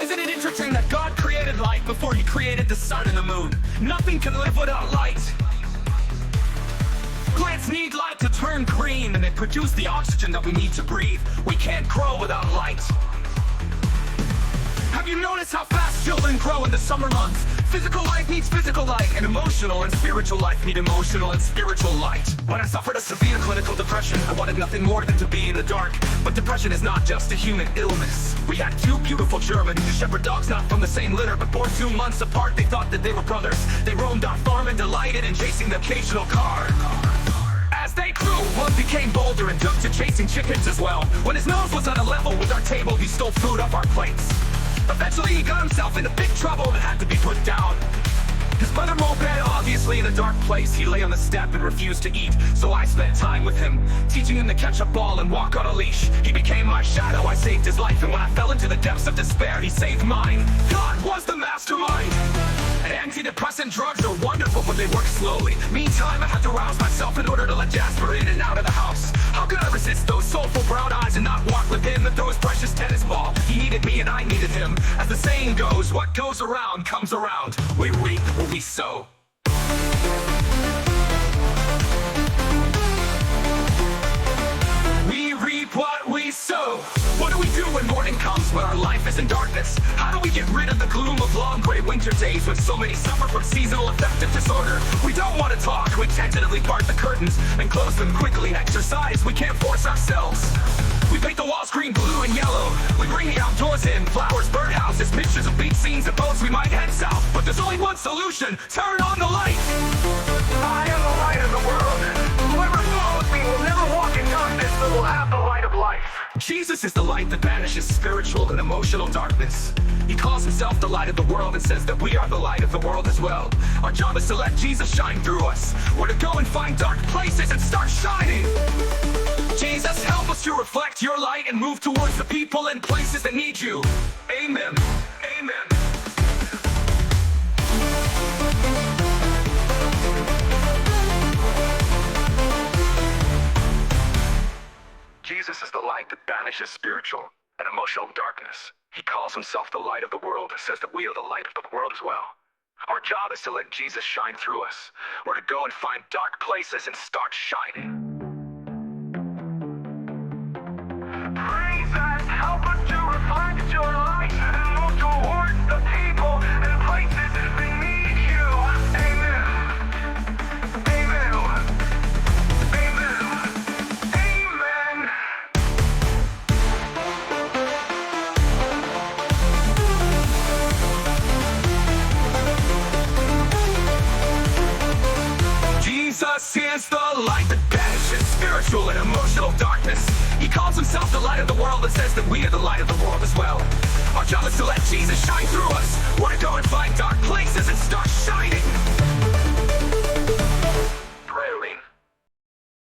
Isn't it interesting that God created light before He created the sun and the moon? Nothing can live without light. Plants need light to turn green, and they produce the oxygen that we need to breathe. We can't grow without light. Have you noticed how fast children grow in the summer months? Physical life needs physical light, and emotional and spiritual life need emotional and spiritual light. When I suffered a severe clinical depression, I wanted nothing more than to be in the dark. But depression is not just a human illness. We had two beautiful German shepherd dogs, not from the same litter, but born 2 months apart. They thought that they were brothers. They roamed our farm and delighted in chasing the occasional car. As they grew, one became bolder and took to chasing chickens as well. When his nose was on a level with our table, he stole food off our plates. Eventually he got himself into big trouble and had to be put down. His mother moped, obviously in a dark place. He lay on the step and refused to eat, so I spent time with him, teaching him to catch a ball and walk on a leash. He became my shadow, I saved his life, and when I fell into the depths of despair, he saved mine. God was the mastermind. And antidepressant drugs are wonderful, but they work slowly. Meantime, I had to rouse myself in order to let Jasper in and out of the house. How could I resist those soulful brown eyes and not walk with him and throw his precious tennis ball? He needed me and I needed him. As the saying goes, what goes around comes around. We reap what we sow. We reap what we sow. What do we do when morning comes, when our life is in darkness? How do we get rid of the gloom of long gray winter days when so many suffer from seasonal affective disorder? We don't want to talk, we tentatively part the curtains and close them quickly. Exercise, we can't force ourselves. We paint the walls green, blue, and yellow. We bring the outdoors in, flowers, birdhouses, pictures of beach scenes, and boats we might head south. But there's only one solution: turn on the light. I am the light of the world. Whoever follows me will never walk in darkness, but will have the light of life. Jesus is the light that banishes spiritual and emotional darkness. He calls himself the light of the world and says that we are the light of the world as well. Our job is to let Jesus shine through us. We're to go and find dark places and start shining. Jesus, help us to reflect your light and move towards the people and places that need you. Amen. Amen. Jesus is the light that banishes spiritual and emotional darkness. He calls himself the light of the world and says that we are the light of the world as well. Our job is to let Jesus shine through us. We're to go and find dark places and start shining. Praise us, help us to reflect your light and move towards the people and places that need you. Amen. Amen. Amen. Amen. Jesus is the light that banishes spiritual and emotional darkness. He calls himself the light of the world and says that we are the light of the world as well. Our job is to let Jesus shine through us. We're to go and find dark places and start shining.